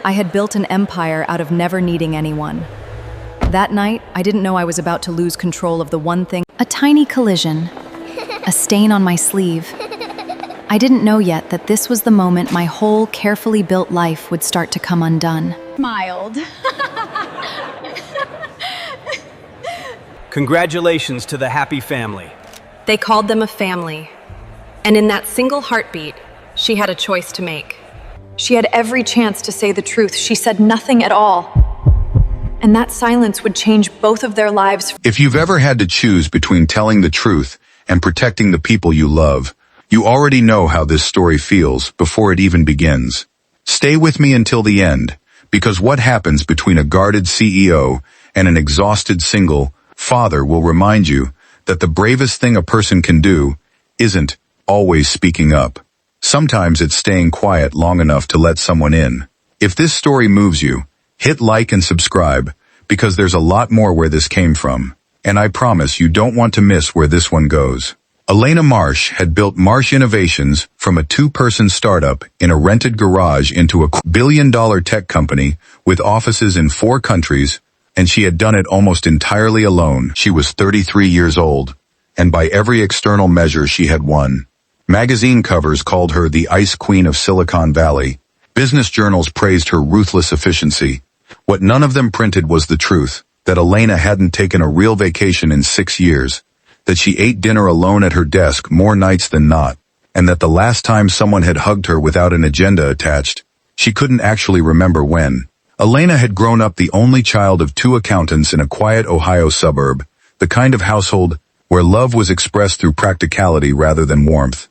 I had built an empire out of never needing anyone. That night, I didn't know I was about to lose control of the one thing. A tiny collision, a stain on my sleeve. I didn't know yet that this was the moment my whole carefully built life would start to come undone. Smiled. Congratulations to the happy family. They called them a family. And in that single heartbeat, she had a choice to make. She had every chance to say the truth. She said nothing at all. And that silence would change both of their lives. If you've ever had to choose between telling the truth and protecting the people you love, you already know how this story feels before it even begins. Stay with me until the end, because what happens between a guarded CEO and an exhausted single father will remind you that the bravest thing a person can do isn't always speaking up. Sometimes it's staying quiet long enough to let someone in. If this story moves you, hit like and subscribe, because there's a lot more where this came from. And I promise you don't want to miss where this one goes. Elena Marsh had built Marsh Innovations from a 2-person startup in a rented garage into a billion-dollar tech company with offices in 4 countries, and she had done it almost entirely alone. She was 33 years old, and by every external measure she had won. Magazine covers called her the Ice Queen of Silicon Valley. Business journals praised her ruthless efficiency. What none of them printed was the truth, that Elena hadn't taken a real vacation in 6 years, that she ate dinner alone at her desk more nights than not, and that the last time someone had hugged her without an agenda attached, she couldn't actually remember when. Elena had grown up the only child of 2 accountants in a quiet Ohio suburb, the kind of household where love was expressed through practicality rather than warmth.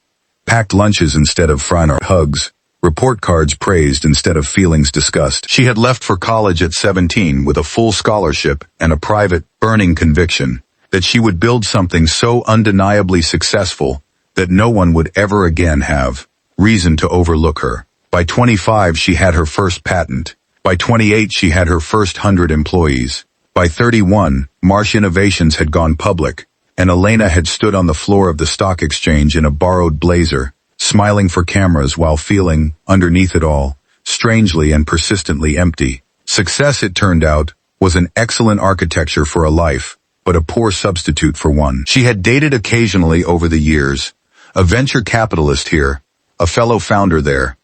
Packed lunches instead of fun or hugs, report cards praised instead of feelings discussed. She had left for college at 17 with a full scholarship and a private, burning conviction that she would build something so undeniably successful that no one would ever again have reason to overlook her. By 25, she had her first patent. By 28, she had her first 100 employees. By 31, Marsh Innovations had gone public, and Elena had stood on the floor of the stock exchange in a borrowed blazer, smiling for cameras while feeling, underneath it all, strangely and persistently empty. Success, it turned out, was an excellent architecture for a life, but a poor substitute for one. She had dated occasionally over the years, a venture capitalist here, a fellow founder there,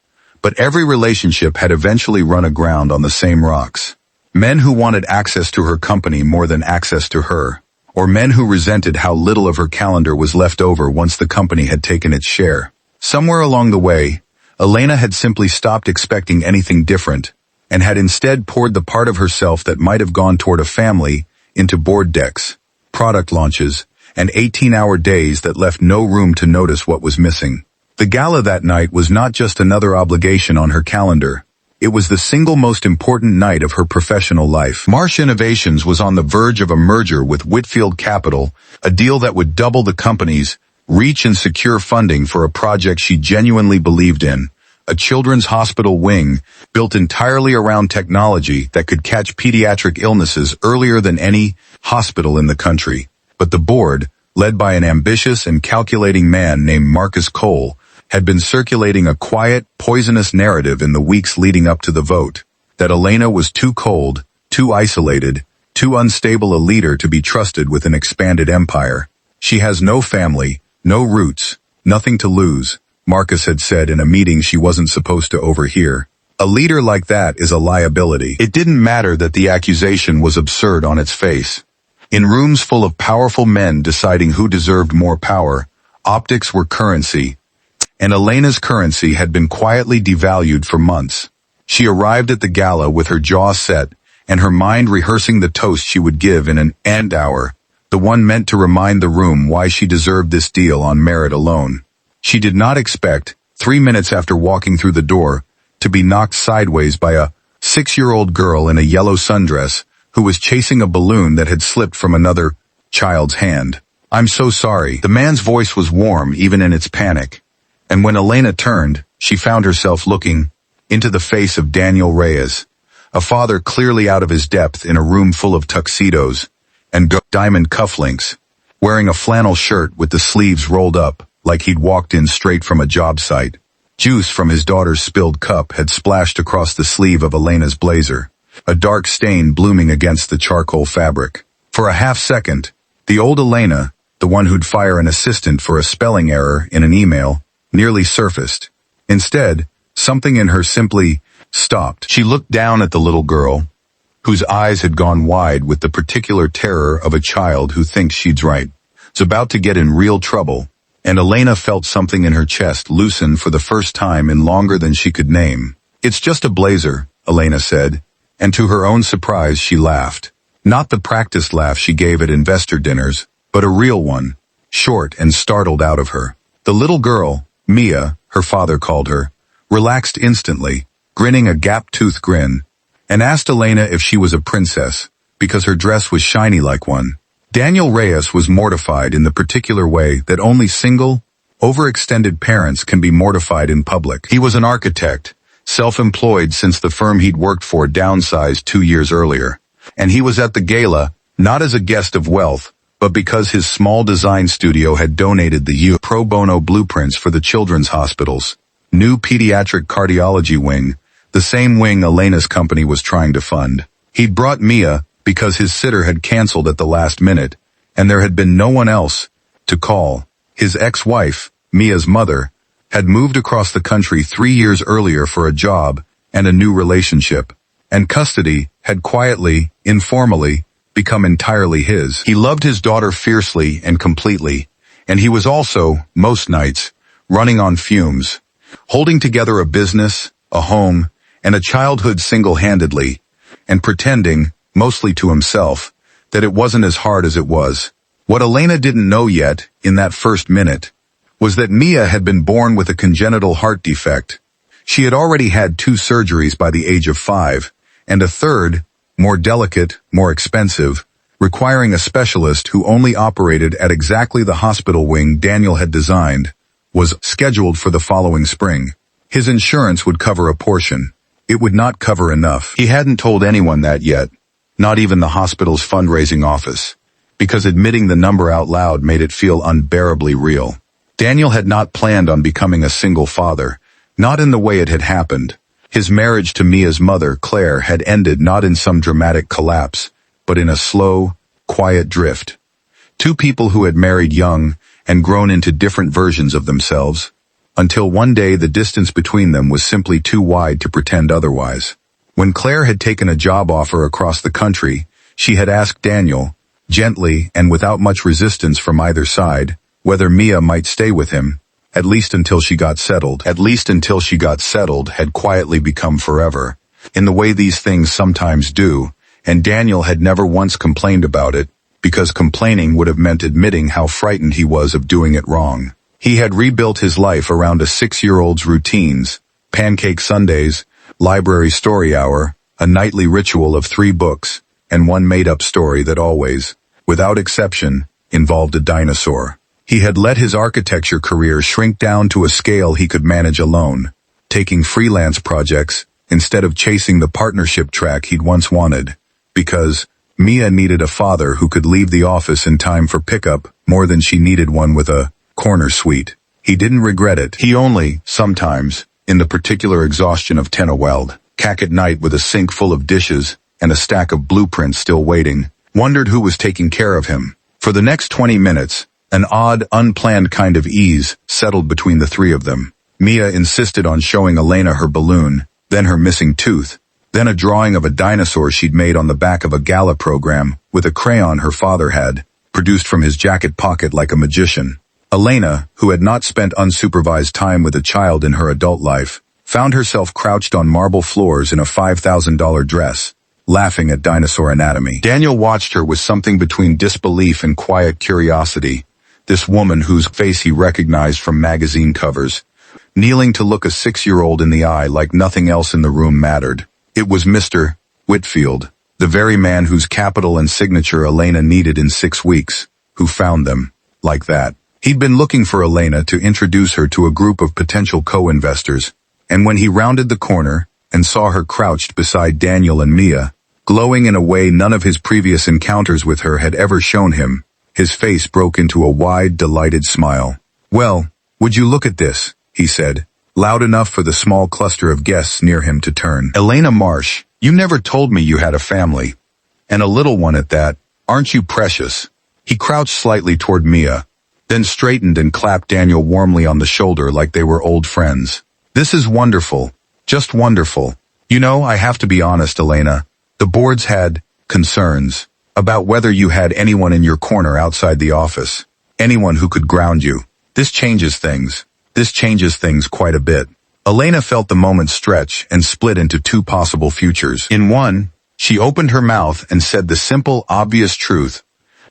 but every relationship had eventually run aground on the same rocks. Men who wanted access to her company more than access to her, or men who resented how little of her calendar was left over once the company had taken its share. Somewhere along the way, Elena had simply stopped expecting anything different, and had instead poured the part of herself that might have gone toward a family into board decks, product launches, and 18-hour days that left no room to notice what was missing. The gala that night was not just another obligation on her calendar. It was the single most important night of her professional life. Marsh Innovations was on the verge of a merger with Whitfield Capital, a deal that would double the company's reach and secure funding for a project she genuinely believed in, a children's hospital wing built entirely around technology that could catch pediatric illnesses earlier than any hospital in the country. But the board, led by an ambitious and calculating man named Marcus Cole, had been circulating a quiet, poisonous narrative in the weeks leading up to the vote, that Elena was too cold, too isolated, too unstable a leader to be trusted with an expanded empire. She has no family, no roots, nothing to lose, Marcus had said in a meeting she wasn't supposed to overhear. A leader like that is a liability. It didn't matter that the accusation was absurd on its face. In rooms full of powerful men deciding who deserved more power, optics were currency, and Elena's currency had been quietly devalued for months. She arrived at the gala with her jaw set and her mind rehearsing the toast she would give in an end hour, the one meant to remind the room why she deserved this deal on merit alone. She did not expect, 3 minutes after walking through the door, to be knocked sideways by a 6-year-old girl in a yellow sundress who was chasing a balloon that had slipped from another child's hand. "I'm so sorry." The man's voice was warm even in its panic. And when Elena turned, she found herself looking into the face of Daniel Reyes, a father clearly out of his depth in a room full of tuxedos and diamond cufflinks, wearing a flannel shirt with the sleeves rolled up like he'd walked in straight from a job site. Juice from his daughter's spilled cup had splashed across the sleeve of Elena's blazer, a dark stain blooming against the charcoal fabric. For a half second, the old Elena, the one who'd fire an assistant for a spelling error in an email, nearly surfaced. Instead, something in her simply stopped. She looked down at the little girl, whose eyes had gone wide with the particular terror of a child who thinks she's right. It's about to get in real trouble, and Elena felt something in her chest loosen for the first time in longer than she could name. "It's just a blazer," Elena said, and to her own surprise she laughed. Not the practiced laugh she gave at investor dinners, but a real one, short and startled out of her. The little girl, Mia, her father called her, relaxed instantly, grinning a gap-toothed grin, and asked Elena if she was a princess, because her dress was shiny like one. Daniel Reyes was mortified in the particular way that only single, overextended parents can be mortified in public. He was an architect, self-employed since the firm he'd worked for downsized 2 years earlier, and he was at the gala, not as a guest of wealth, but because his small design studio had donated the pro bono blueprints for the children's hospital's new pediatric cardiology wing, the same wing Elena's company was trying to fund. He'd brought Mia because his sitter had canceled at the last minute, and there had been no one else to call. His ex-wife, Mia's mother, had moved across the country 3 years earlier for a job and a new relationship, and custody had quietly, informally, become entirely his. He loved his daughter fiercely and completely, and he was also, most nights, running on fumes, holding together a business, a home, and a childhood single-handedly, and pretending, mostly to himself, that it wasn't as hard as it was. What Elena didn't know yet, in that first minute, was that Mia had been born with a congenital heart defect. She had already had 2 surgeries by the age of 5, and a third, more delicate, more expensive, requiring a specialist who only operated at exactly the hospital wing Daniel had designed, was scheduled for the following spring. His insurance would cover a portion. It would not cover enough. He hadn't told anyone that yet, not even the hospital's fundraising office, because admitting the number out loud made it feel unbearably real. Daniel had not planned on becoming a single father, not in the way it had happened. His marriage to Mia's mother, Claire, had ended not in some dramatic collapse, but in a slow, quiet drift. 2 people who had married young and grown into different versions of themselves, until one day the distance between them was simply too wide to pretend otherwise. When Claire had taken a job offer across the country, she had asked Daniel, gently and without much resistance from either side, whether Mia might stay with him, at least until she got settled. At least until she got settled had quietly become forever, in the way these things sometimes do, and Daniel had never once complained about it, because complaining would have meant admitting how frightened he was of doing it wrong. He had rebuilt his life around a 6-year-old's routines, pancake Sundays, library story hour, a nightly ritual of 3 books, and one made-up story that always, without exception, involved a dinosaur. He had let his architecture career shrink down to a scale he could manage alone, taking freelance projects instead of chasing the partnership track he'd once wanted, because Mia needed a father who could leave the office in time for pickup more than she needed one with a corner suite. He didn't regret it. He only, sometimes, in the particular exhaustion of Tenaweld, cack at night with a sink full of dishes and a stack of blueprints still waiting, wondered who was taking care of him. For the next 20 minutes, an odd, unplanned kind of ease settled between the 3 of them. Mia insisted on showing Elena her balloon, then her missing tooth, then a drawing of a dinosaur she'd made on the back of a gala program with a crayon her father had, produced from his jacket pocket like a magician. Elena, who had not spent unsupervised time with a child in her adult life, found herself crouched on marble floors in a $5,000 dress, laughing at dinosaur anatomy. Daniel watched her with something between disbelief and quiet curiosity, this woman whose face he recognized from magazine covers, kneeling to look a 6-year-old in the eye like nothing else in the room mattered. It was Mr. Whitfield, the very man whose capital and signature Elena needed in 6 weeks, who found them, like that. He'd been looking for Elena to introduce her to a group of potential co-investors, and when he rounded the corner and saw her crouched beside Daniel and Mia, glowing in a way none of his previous encounters with her had ever shown him, his face broke into a wide, delighted smile. "Well, would you look at this?" he said, loud enough for the small cluster of guests near him to turn. Elena Marsh, you never told me you had a family. And a little one at that. Aren't you precious? He crouched slightly toward Mia, then straightened and clapped Daniel warmly on the shoulder like they were old friends. This is wonderful. Just wonderful. You know, I have to be honest, Elena. The boards had concerns about whether you had anyone in your corner outside the office. Anyone who could ground you. This changes things. This changes things quite a bit. Elena felt the moment stretch and split into two possible futures. In one, she opened her mouth and said the simple, obvious truth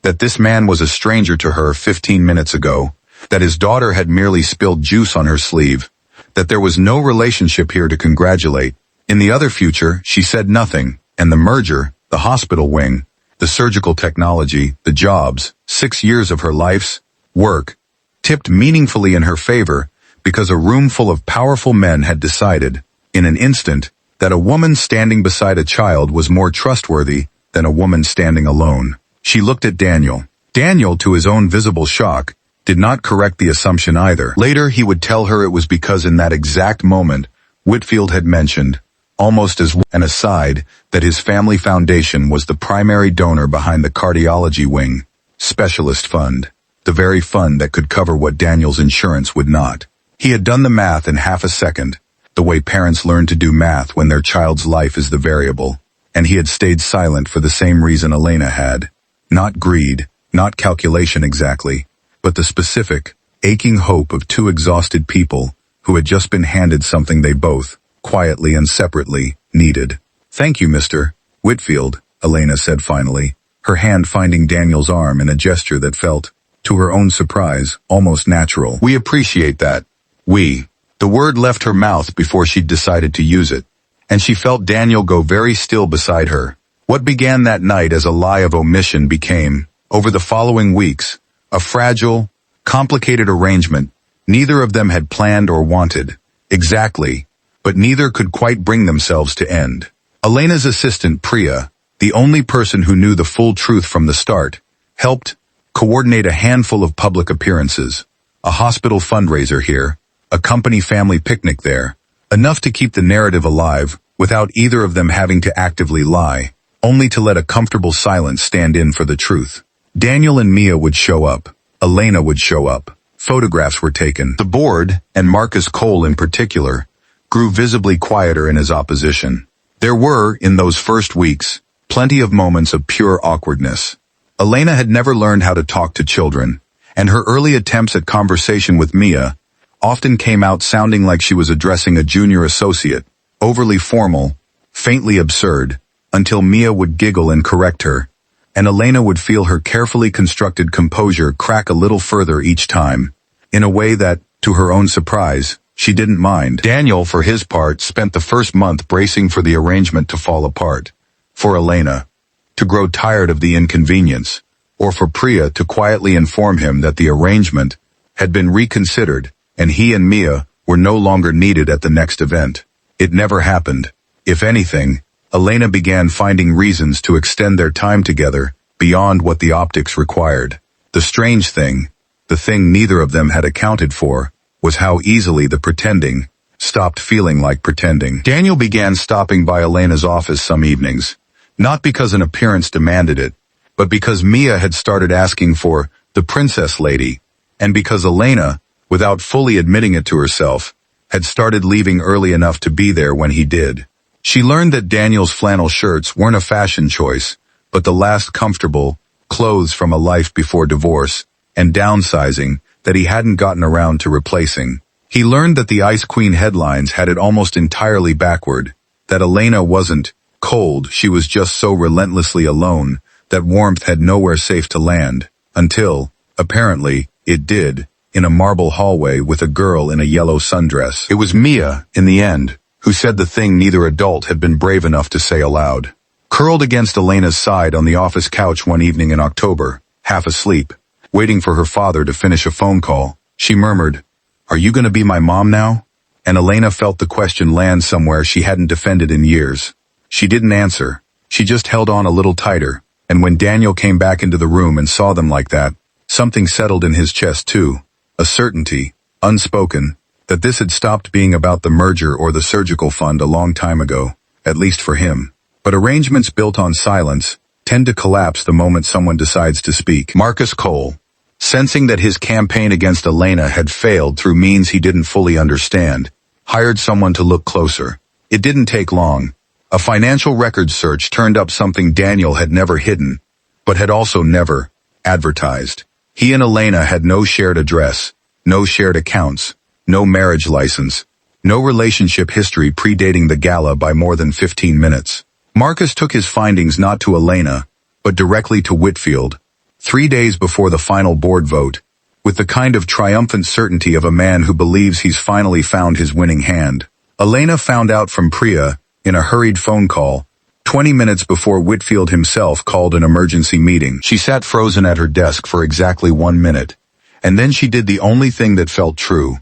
that this man was a stranger to her 15 minutes ago, that his daughter had merely spilled juice on her sleeve, that there was no relationship here to congratulate. In the other future, she said nothing, and the merger, the hospital wing, the surgical technology, the jobs, 6 years of her life's work, tipped meaningfully in her favor because a room full of powerful men had decided, in an instant, that a woman standing beside a child was more trustworthy than a woman standing alone. She looked at Daniel. Daniel, to his own visible shock, did not correct the assumption either. Later, he would tell her it was because in that exact moment, Whitfield had mentioned, almost as an aside, that his family foundation was the primary donor behind the cardiology wing, specialist fund, the very fund that could cover what Daniel's insurance would not. He had done the math in half a second, the way parents learn to do math when their child's life is the variable, and he had stayed silent for the same reason Elena had. Not greed, not calculation exactly, but the specific, aching hope of two exhausted people who had just been handed something they both, quietly and separately, needed. Thank you, Mr. Whitfield, Elena said finally, her hand finding Daniel's arm in a gesture that felt, to her own surprise, almost natural. We appreciate that. We. The word left her mouth before she'd decided to use it, and she felt Daniel go very still beside her. What began that night as a lie of omission became, over the following weeks, a fragile, complicated arrangement neither of them had planned or wanted. Exactly, but neither could quite bring themselves to end. Elena's assistant, Priya, the only person who knew the full truth from the start, helped coordinate a handful of public appearances, a hospital fundraiser here, a company family picnic there, enough to keep the narrative alive without either of them having to actively lie, only to let a comfortable silence stand in for the truth. Daniel and Mia would show up. Elena would show up. Photographs were taken. The board, and Marcus Cole in particular, grew visibly quieter in his opposition. There were, in those first weeks, plenty of moments of pure awkwardness. Elena had never learned how to talk to children, and her early attempts at conversation with Mia often came out sounding like she was addressing a junior associate, overly formal, faintly absurd, until Mia would giggle and correct her, and Elena would feel her carefully constructed composure crack a little further each time, in a way that, to her own surprise, she didn't mind. Daniel, for his part, spent the first month bracing for the arrangement to fall apart, for Elena to grow tired of the inconvenience, or for Priya to quietly inform him that the arrangement had been reconsidered and he and Mia were no longer needed at the next event. It never happened. If anything, Elena began finding reasons to extend their time together beyond what the optics required. The strange thing, the thing neither of them had accounted for, was how easily the pretending stopped feeling like pretending. Daniel began stopping by Elena's office some evenings, not because an appearance demanded it, but because Mia had started asking for the princess lady, and because Elena, without fully admitting it to herself, had started leaving early enough to be there when he did. She learned that Daniel's flannel shirts weren't a fashion choice, but the last comfortable clothes from a life before divorce and downsizing that he hadn't gotten around to replacing. He learned that the Ice Queen headlines had it almost entirely backward, that Elena wasn't cold, she was just so relentlessly alone that warmth had nowhere safe to land, until, apparently, it did, in a marble hallway with a girl in a yellow sundress. It was Mia, in the end, who said the thing neither adult had been brave enough to say aloud. Curled against Elena's side on the office couch one evening in October, half asleep, waiting for her father to finish a phone call, she murmured, "Are you going to be my mom now?" And Elena felt the question land somewhere she hadn't defended in years. She didn't answer. She just held on a little tighter, and when Daniel came back into the room and saw them like that, something settled in his chest too. A certainty, unspoken, that this had stopped being about the merger or the surgical fund a long time ago, at least for him. But arrangements built on silence tend to collapse the moment someone decides to speak. Marcus Cole, sensing that his campaign against Elena had failed through means he didn't fully understand, hired someone to look closer. It didn't take long. A financial records search turned up something Daniel had never hidden, but had also never advertised. He and Elena had no shared address, no shared accounts, no marriage license, no relationship history predating the gala by more than 15 minutes. Marcus took his findings not to Elena, but directly to Whitfield, 3 days before the final board vote, with the kind of triumphant certainty of a man who believes he's finally found his winning hand. Elena found out from Priya, in a hurried phone call, 20 minutes before Whitfield himself called an emergency meeting. She sat frozen at her desk for exactly 1 minute, and then she did the only thing that felt true.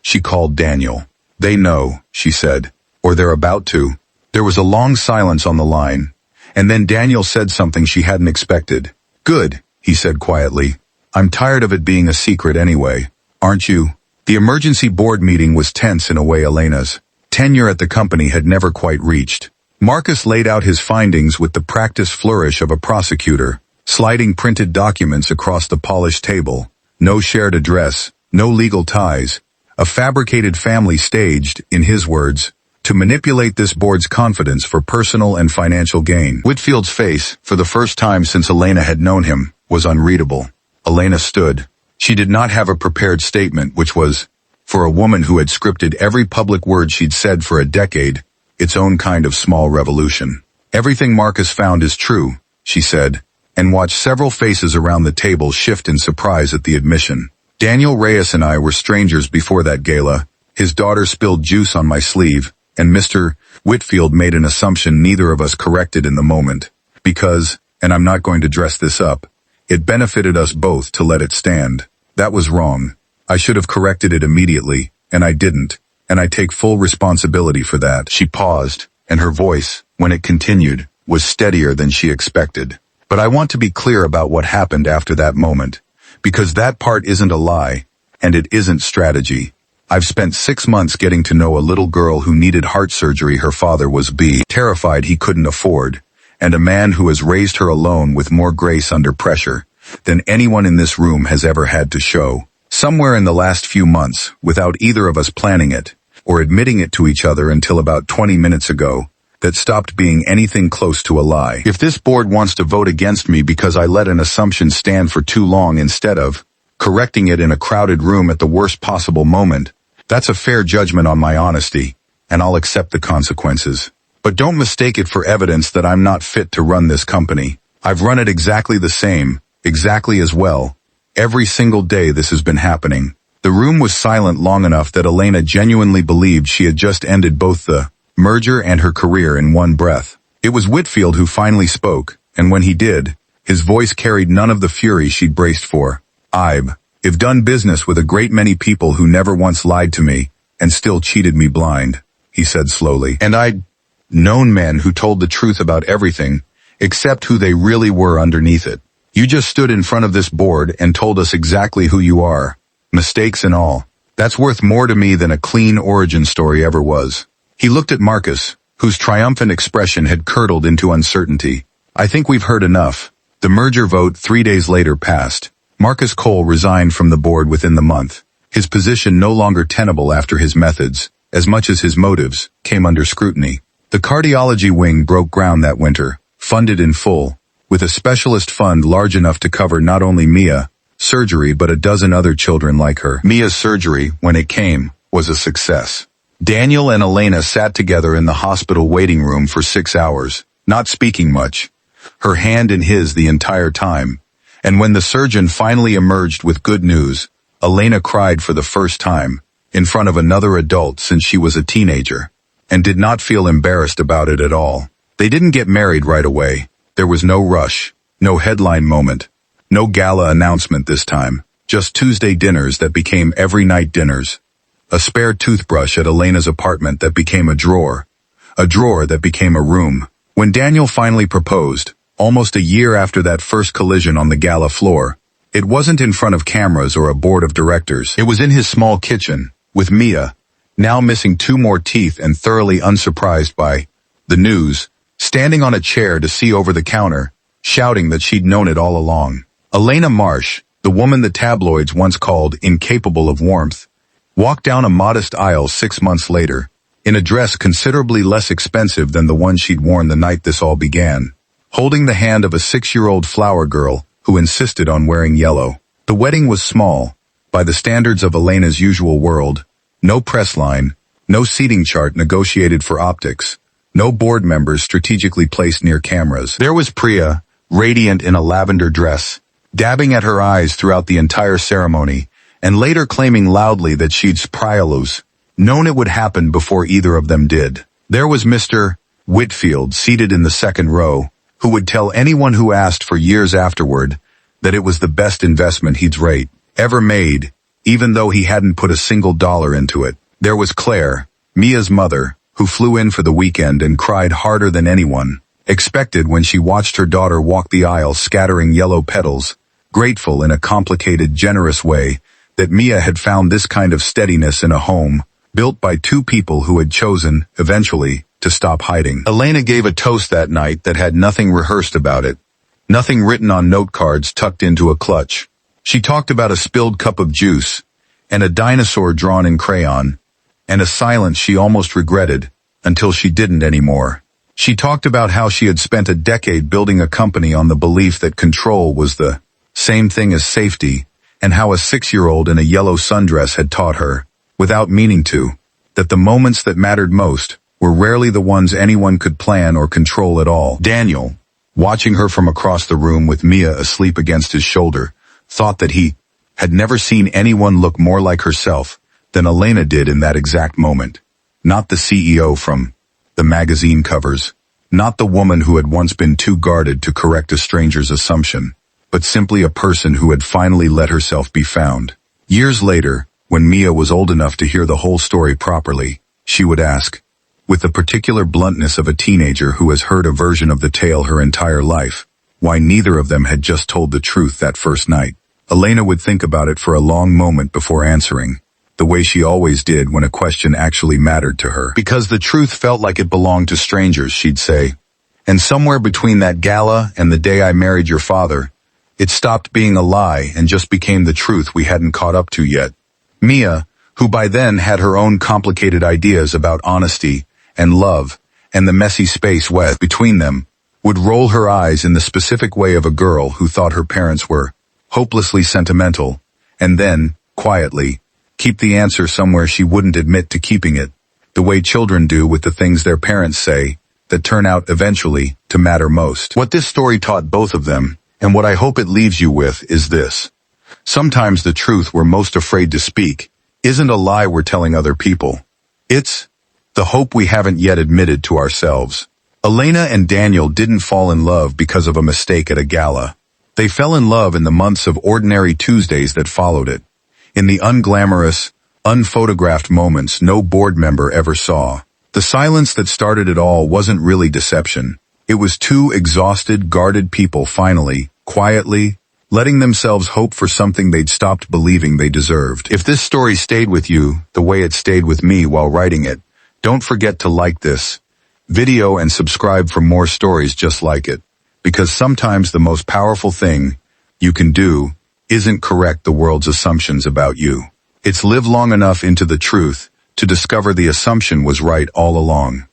She called Daniel. "They know," she said, "or they're about to." There was a long silence on the line, and then Daniel said something she hadn't expected. "Good," he said quietly. "I'm tired of it being a secret anyway. Aren't you?" The emergency board meeting was tense in a way Elena's tenure at the company had never quite reached. Marcus laid out his findings with the practiced flourish of a prosecutor, sliding printed documents across the polished table. No shared address, no legal ties, a fabricated family staged, in his words, to manipulate this board's confidence for personal and financial gain. Whitfield's face, for the first time since Elena had known him, was unreadable. Elena stood. She did not have a prepared statement, which was, for a woman who had scripted every public word she'd said for a decade, its own kind of small revolution. "Everything Marcus found is true," she said, and watched several faces around the table shift in surprise at the admission. "Daniel Reyes and I were strangers before that gala. His daughter spilled juice on my sleeve, and Mr. Whitfield made an assumption neither of us corrected in the moment. Because, and I'm not going to dress this up, it benefited us both to let it stand. That was wrong. I should have corrected it immediately, and I didn't, and I take full responsibility for that." She paused, and her voice, when it continued, was steadier than she expected. "But I want to be clear about what happened after that moment, because that part isn't a lie, and it isn't strategy. I've spent 6 months getting to know a little girl who needed heart surgery her father was terrified he couldn't afford, and a man who has raised her alone with more grace under pressure than anyone in this room has ever had to show. Somewhere in the last few months, without either of us planning it, or admitting it to each other until about 20 minutes ago, that stopped being anything close to a lie. If this board wants to vote against me because I let an assumption stand for too long instead of correcting it in a crowded room at the worst possible moment, that's a fair judgment on my honesty, and I'll accept the consequences. But don't mistake it for evidence that I'm not fit to run this company. I've run it exactly the same, exactly as well. Every single day this has been happening." The room was silent long enough that Elena genuinely believed she had just ended both the merger and her career in one breath. It was Whitfield who finally spoke, and when he did, his voice carried none of the fury she'd braced for. "I've done business with a great many people who never once lied to me, and still cheated me blind," he said slowly. "And I'd known men who told the truth about everything, except who they really were underneath it. You just stood in front of this board and told us exactly who you are, mistakes and all. That's worth more to me than a clean origin story ever was." He looked at Marcus, whose triumphant expression had curdled into uncertainty. "I think we've heard enough." The merger vote 3 days later passed. Marcus Cole resigned from the board within the month, his position no longer tenable after his methods, as much as his motives, came under scrutiny. The cardiology wing broke ground that winter, funded in full, with a specialist fund large enough to cover not only Mia's surgery but a dozen other children like her. Mia's surgery, when it came, was a success. Daniel and Elena sat together in the hospital waiting room for 6 hours, not speaking much, her hand in his the entire time. And when the surgeon finally emerged with good news, Elena cried for the first time, in front of another adult since she was a teenager, and did not feel embarrassed about it at all. They didn't get married right away. There was no rush, no headline moment, no gala announcement this time, just Tuesday dinners that became every night dinners. A spare toothbrush at Elena's apartment that became a drawer that became a room. When Daniel finally proposed, almost a year after that first collision on the gala floor, it wasn't in front of cameras or a board of directors. It was in his small kitchen, with Mia, now missing 2 more teeth and thoroughly unsurprised by the news, standing on a chair to see over the counter, shouting that she'd known it all along. Elena Marsh, the woman the tabloids once called incapable of warmth, walked down a modest aisle 6 months later, in a dress considerably less expensive than the one she'd worn the night this all began, holding the hand of a 6-year-old flower girl who insisted on wearing yellow. The wedding was small, by the standards of Elena's usual world. No press line, no seating chart negotiated for optics, no board members strategically placed near cameras. There was Priya, radiant in a lavender dress, dabbing at her eyes throughout the entire ceremony, and later claiming loudly that she'd known it would happen before either of them did. There was Mr. Whitfield seated in the second row, who would tell anyone who asked for years afterward that it was the best investment he'd ever made, even though he hadn't put a single dollar into it. There was Claire, Mia's mother, who flew in for the weekend and cried harder than anyone expected when she watched her daughter walk the aisle scattering yellow petals, grateful in a complicated, generous way that Mia had found this kind of steadiness in a home built by 2 people who had chosen, eventually, to stop hiding. Elena gave a toast that night that had nothing rehearsed about it, nothing written on note cards tucked into a clutch. She talked about a spilled cup of juice, and a dinosaur drawn in crayon, and a silence she almost regretted, until she didn't anymore. She talked about how she had spent a decade building a company on the belief that control was the same thing as safety, and how a 6-year-old in a yellow sundress had taught her, without meaning to, that the moments that mattered most were rarely the ones anyone could plan or control at all. Daniel, watching her from across the room with Mia asleep against his shoulder, thought that he had never seen anyone look more like herself than Elena did in that exact moment. Not the CEO from the magazine covers, not the woman who had once been too guarded to correct a stranger's assumption, but simply a person who had finally let herself be found. Years later, when Mia was old enough to hear the whole story properly, she would ask, with the particular bluntness of a teenager who has heard a version of the tale her entire life, why neither of them had just told the truth that first night. Elena would think about it for a long moment before answering, the way she always did when a question actually mattered to her. Because the truth felt like it belonged to strangers, she'd say. And somewhere between that gala and the day I married your father, it stopped being a lie and just became the truth we hadn't caught up to yet. Mia, who by then had her own complicated ideas about honesty and love and the messy space between them, would roll her eyes in the specific way of a girl who thought her parents were hopelessly sentimental, and then, quietly, keep the answer somewhere she wouldn't admit to keeping it, the way children do with the things their parents say that turn out eventually to matter most. What this story taught both of them, and what I hope it leaves you with, is this. Sometimes the truth we're most afraid to speak isn't a lie we're telling other people. It's the hope we haven't yet admitted to ourselves. Elena and Daniel didn't fall in love because of a mistake at a gala. They fell in love in the months of ordinary Tuesdays that followed it, in the unglamorous, unphotographed moments no board member ever saw. The silence that started it all wasn't really deception. It was 2 exhausted, guarded people finally, quietly, letting themselves hope for something they'd stopped believing they deserved. If this story stayed with you the way it stayed with me while writing it, don't forget to like this video and subscribe for more stories just like it. Because sometimes the most powerful thing you can do isn't correct the world's assumptions about you. It's live long enough into the truth to discover the assumption was right all along.